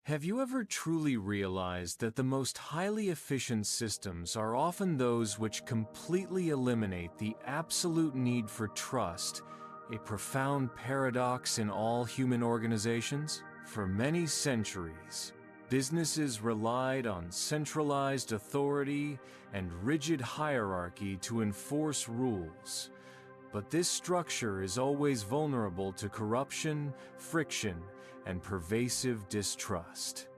Have you ever truly realized that the most highly efficient systems are often those which completely eliminate the absolute need for trust, a profound paradox in all human organizations? For many centuries, businesses relied on centralized authority and rigid hierarchy to enforce rules. But this structure is always vulnerable to corruption, friction, and pervasive distrust.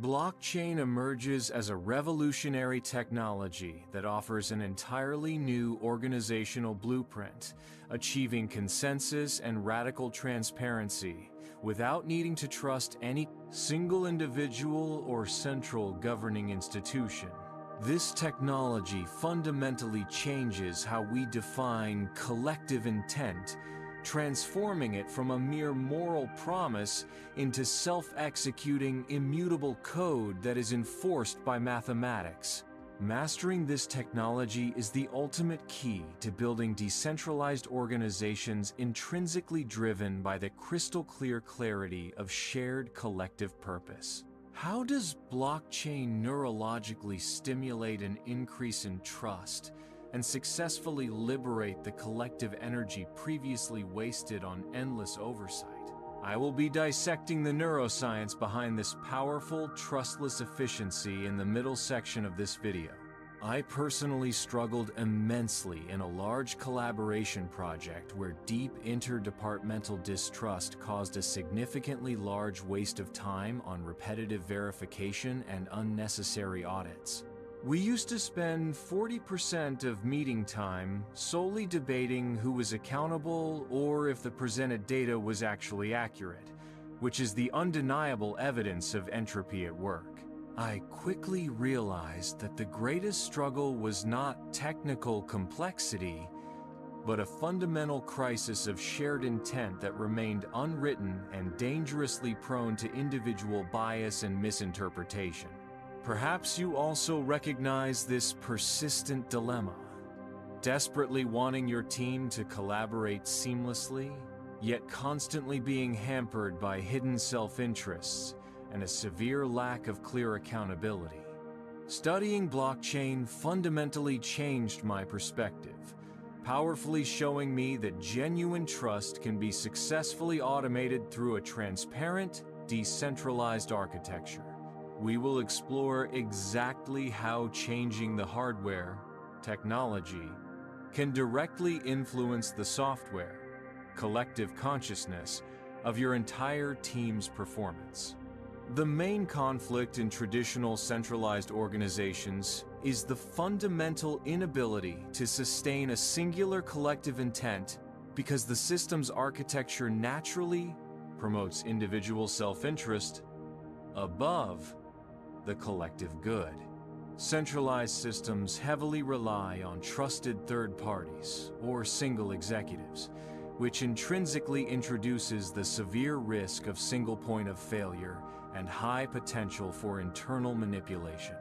Blockchain emerges as a revolutionary technology that offers an entirely new organizational blueprint, achieving consensus and radical transparency without needing to trust any single individual or central governing institution. This technology fundamentally changes how we define collective intent, transforming it from a mere moral promise into self-executing, immutable code that is enforced by mathematics. Mastering this technology is the ultimate key to building decentralized organizations intrinsically driven by the crystal-clear clarity of shared collective purpose. How does blockchain neurologically stimulate an increase in trust and successfully liberate the collective energy previously wasted on endless oversight? I will be dissecting the neuroscience behind this powerful, trustless efficiency in the middle section of this video. I personally struggled immensely in a large collaboration project where deep interdepartmental distrust caused a significantly large waste of time on repetitive verification and unnecessary audits. We used to spend 40% of meeting time solely debating who was accountable or if the presented data was actually accurate, which is the undeniable evidence of entropy at work. I quickly realized that the greatest struggle was not technical complexity, but a fundamental crisis of shared intent that remained unwritten and dangerously prone to individual bias and misinterpretation. Perhaps you also recognize this persistent dilemma, desperately wanting your team to collaborate seamlessly, yet constantly being hampered by hidden self-interests and a severe lack of clear accountability. Studying blockchain fundamentally changed my perspective, powerfully showing me that genuine trust can be successfully automated through a transparent, decentralized architecture. We will explore exactly how changing the hardware, technology, can directly influence the software, collective consciousness of your entire team's performance. The main conflict in traditional centralized organizations is the fundamental inability to sustain a singular collective intent because the system's architecture naturally promotes individual self-interest above the collective good. Centralized systems heavily rely on trusted third parties or single executives, which intrinsically introduces the severe risk of single point of failure and high potential for internal manipulation.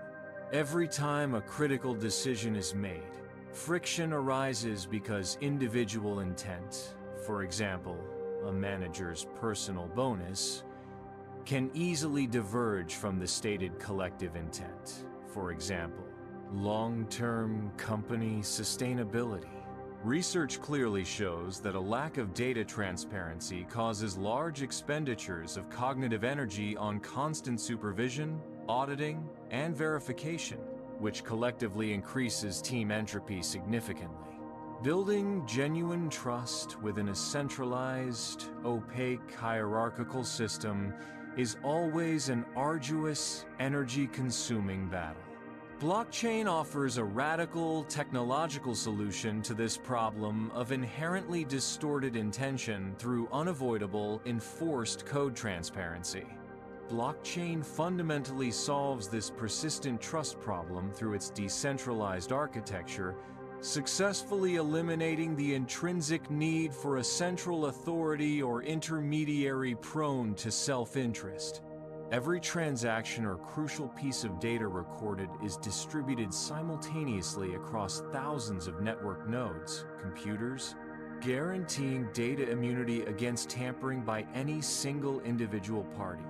Every time a critical decision is made, friction arises because individual intent, for example, a manager's personal bonus, can easily diverge from the stated collective intent. For example, long-term company sustainability. Research clearly shows that a lack of data transparency causes large expenditures of cognitive energy on constant supervision, auditing, and verification, which collectively increases team entropy significantly. Building genuine trust within a centralized, opaque, hierarchical system is always an arduous, energy-consuming battle. Blockchain offers a radical technological solution to this problem of inherently distorted intention through unavoidable, enforced code transparency. Blockchain fundamentally solves this persistent trust problem through its decentralized architecture, successfully eliminating the intrinsic need for a central authority or intermediary prone to self-interest. Every transaction or crucial piece of data recorded is distributed simultaneously across thousands of network nodes, computers, guaranteeing data immunity against tampering by any single individual party.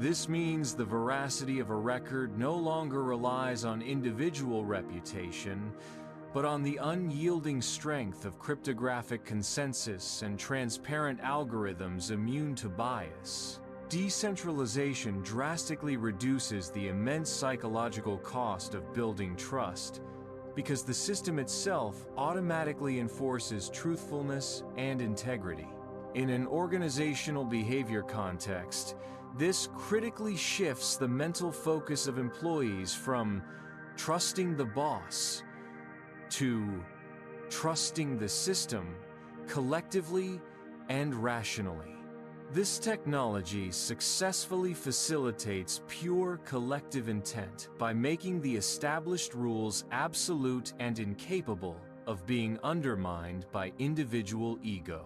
This means the veracity of a record no longer relies on individual reputation, but on the unyielding strength of cryptographic consensus and transparent algorithms immune to bias. Decentralization drastically reduces the immense psychological cost of building trust, because the system itself automatically enforces truthfulness and integrity. In an organizational behavior context, this critically shifts the mental focus of employees from trusting the boss to trusting the system collectively and rationally. This technology successfully facilitates pure collective intent by making the established rules absolute and incapable of being undermined by individual ego.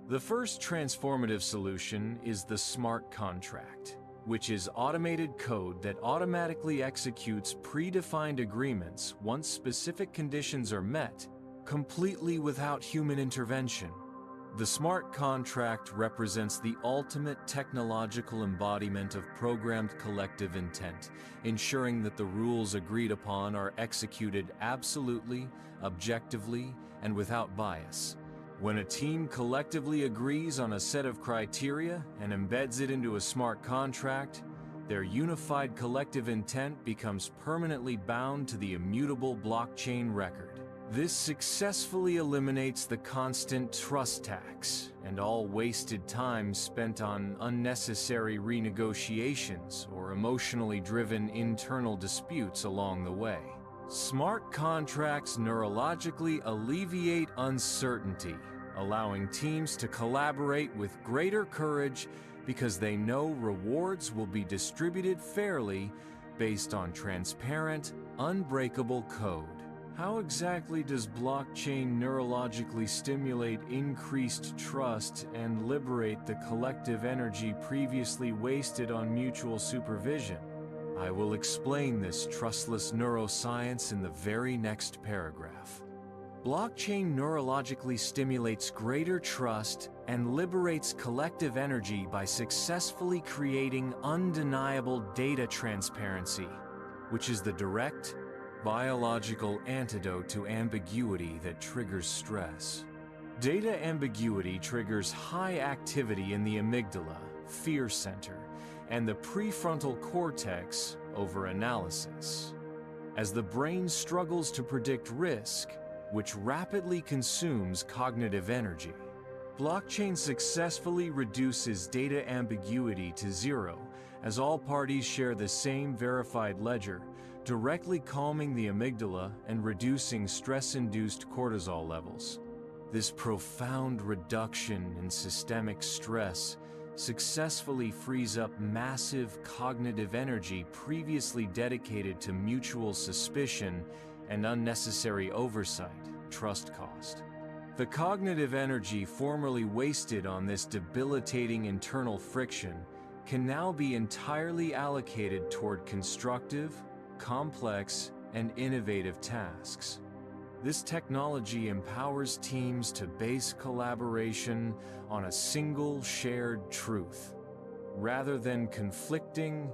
The first transformative solution is the smart contract, which is automated code that automatically executes predefined agreements once specific conditions are met, completely without human intervention. The smart contract represents the ultimate technological embodiment of programmed collective intent, ensuring that the rules agreed upon are executed absolutely, objectively, and without bias. When a team collectively agrees on a set of criteria and embeds it into a smart contract, their unified collective intent becomes permanently bound to the immutable blockchain record. This successfully eliminates the constant trust tax and all wasted time spent on unnecessary renegotiations or emotionally driven internal disputes along the way. Smart contracts neurologically alleviate uncertainty, allowing teams to collaborate with greater courage because they know rewards will be distributed fairly based on transparent, unbreakable code. How exactly does blockchain neurologically stimulate increased trust and liberate the collective energy previously wasted on mutual supervision? I will explain this trustless neuroscience in the very next paragraph. Blockchain neurologically stimulates greater trust and liberates collective energy by successfully creating undeniable data transparency, which is the direct, biological antidote to ambiguity that triggers stress. Data ambiguity triggers high activity in the amygdala, fear center, and the prefrontal cortex over analysis. As the brain struggles to predict risk, which rapidly consumes cognitive energy, blockchain successfully reduces data ambiguity to zero as all parties share the same verified ledger, directly calming the amygdala and reducing stress-induced cortisol levels. This profound reduction in systemic stress successfully frees up massive cognitive energy previously dedicated to mutual suspicion and unnecessary oversight, trust cost. The cognitive energy formerly wasted on this debilitating internal friction can now be entirely allocated toward constructive, complex, and innovative tasks. This technology empowers teams to base collaboration on a single shared truth, rather than conflicting,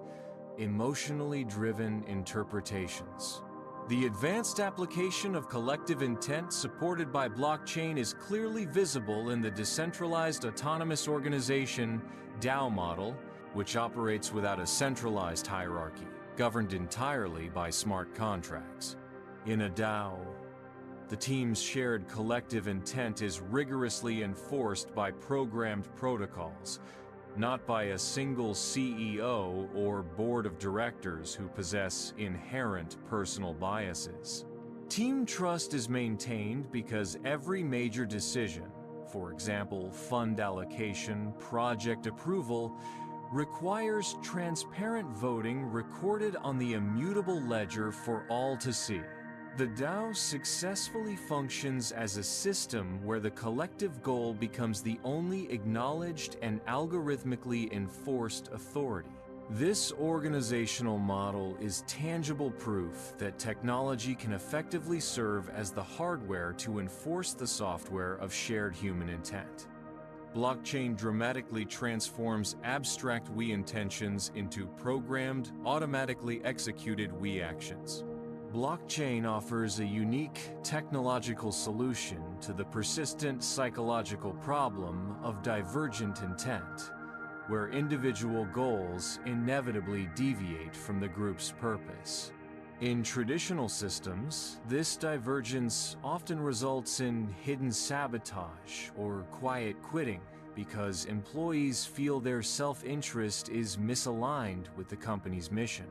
emotionally driven interpretations. The advanced application of collective intent supported by blockchain is clearly visible in the Decentralized Autonomous Organization (DAO) model, which operates without a centralized hierarchy, governed entirely by smart contracts. In a DAO, the team's shared collective intent is rigorously enforced by programmed protocols, not by a single CEO or board of directors who possess inherent personal biases. Team trust is maintained because every major decision, for example, fund allocation, project approval, requires transparent voting recorded on the immutable ledger for all to see. The DAO successfully functions as a system where the collective goal becomes the only acknowledged and algorithmically enforced authority. This organizational model is tangible proof that technology can effectively serve as the hardware to enforce the software of shared human intent. Blockchain dramatically transforms abstract we intentions into programmed, automatically executed we actions. Blockchain offers a unique technological solution to the persistent psychological problem of divergent intent, where individual goals inevitably deviate from the group's purpose. In traditional systems, this divergence often results in hidden sabotage or quiet quitting because employees feel their self-interest is misaligned with the company's mission.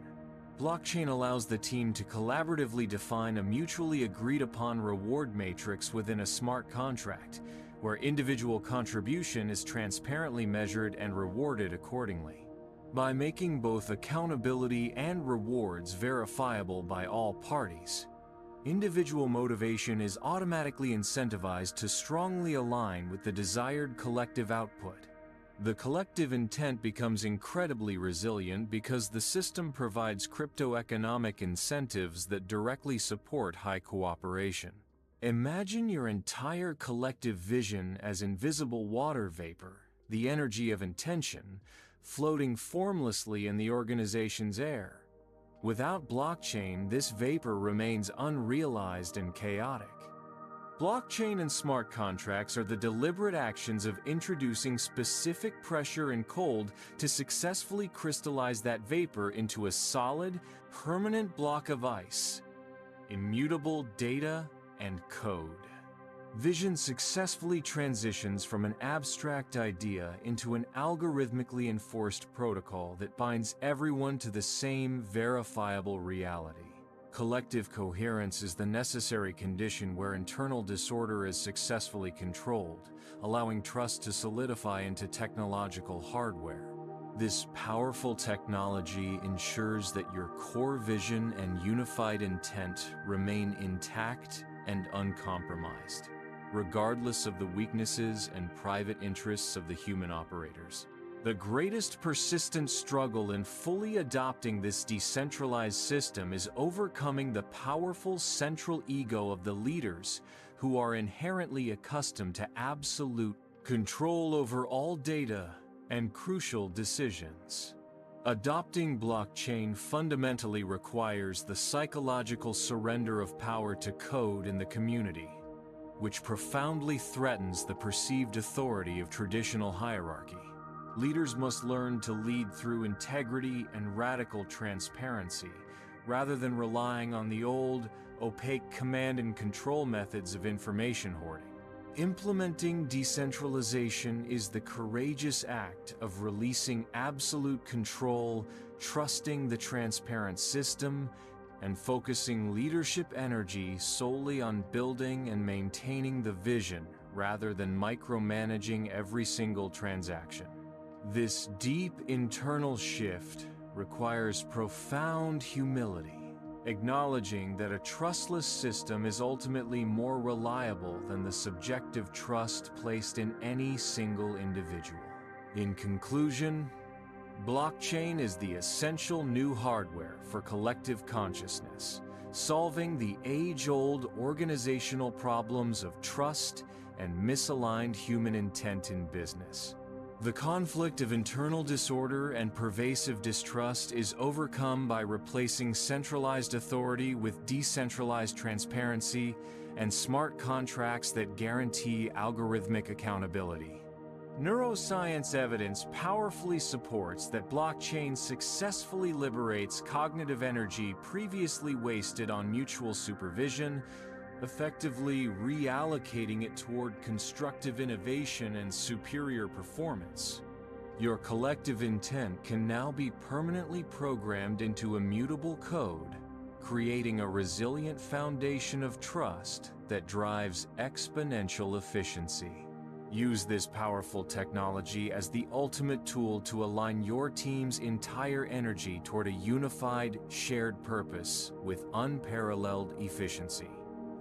Blockchain allows the team to collaboratively define a mutually agreed-upon reward matrix within a smart contract, where individual contribution is transparently measured and rewarded accordingly. By making both accountability and rewards verifiable by all parties, individual motivation is automatically incentivized to strongly align with the desired collective output. The collective intent becomes incredibly resilient because the system provides crypto-economic incentives that directly support high cooperation. Imagine your entire collective vision as invisible water vapor, the energy of intention, floating formlessly in the organization's air. Without blockchain, this vapor remains unrealized and chaotic. Blockchain and smart contracts are the deliberate actions of introducing specific pressure and cold to successfully crystallize that vapor into a solid, permanent block of ice, immutable data and code. Vision successfully transitions from an abstract idea into an algorithmically enforced protocol that binds everyone to the same verifiable reality. Collective coherence is the necessary condition where internal disorder is successfully controlled, allowing trust to solidify into technological hardware. This powerful technology ensures that your core vision and unified intent remain intact and uncompromised, regardless of the weaknesses and private interests of the human operators. The greatest persistent struggle in fully adopting this decentralized system is overcoming the powerful central ego of the leaders who are inherently accustomed to absolute control over all data and crucial decisions. Adopting blockchain fundamentally requires the psychological surrender of power to code in the community, which profoundly threatens the perceived authority of traditional hierarchy. Leaders must learn to lead through integrity and radical transparency, rather than relying on the old, opaque command and control methods of information hoarding. Implementing decentralization is the courageous act of releasing absolute control, trusting the transparent system, and focusing leadership energy solely on building and maintaining the vision rather than micromanaging every single transaction. This deep internal shift requires profound humility, acknowledging that a trustless system is ultimately more reliable than the subjective trust placed in any single individual. In conclusion, blockchain is the essential new hardware for collective consciousness, solving the age-old organizational problems of trust and misaligned human intent in business. The conflict of internal disorder and pervasive distrust is overcome by replacing centralized authority with decentralized transparency and smart contracts that guarantee algorithmic accountability. Neuroscience evidence powerfully supports that blockchain successfully liberates cognitive energy previously wasted on mutual supervision, effectively reallocating it toward constructive innovation and superior performance. Your collective intent can now be permanently programmed into immutable code, creating a resilient foundation of trust that drives exponential efficiency. Use this powerful technology as the ultimate tool to align your team's entire energy toward a unified, shared purpose with unparalleled efficiency.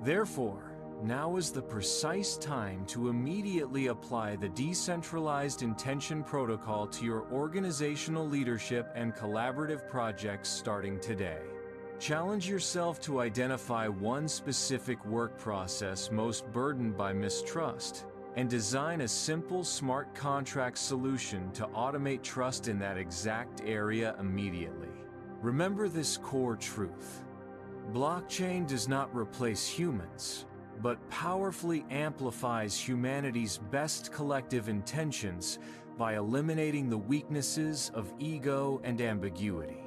Therefore, now is the precise time to immediately apply the decentralized intention protocol to your organizational leadership and collaborative projects starting today. Challenge yourself to identify one specific work process most burdened by mistrust, and design a simple smart contract solution to automate trust in that exact area immediately. Remember this core truth. Blockchain does not replace humans, but powerfully amplifies humanity's best collective intentions by eliminating the weaknesses of ego and ambiguity.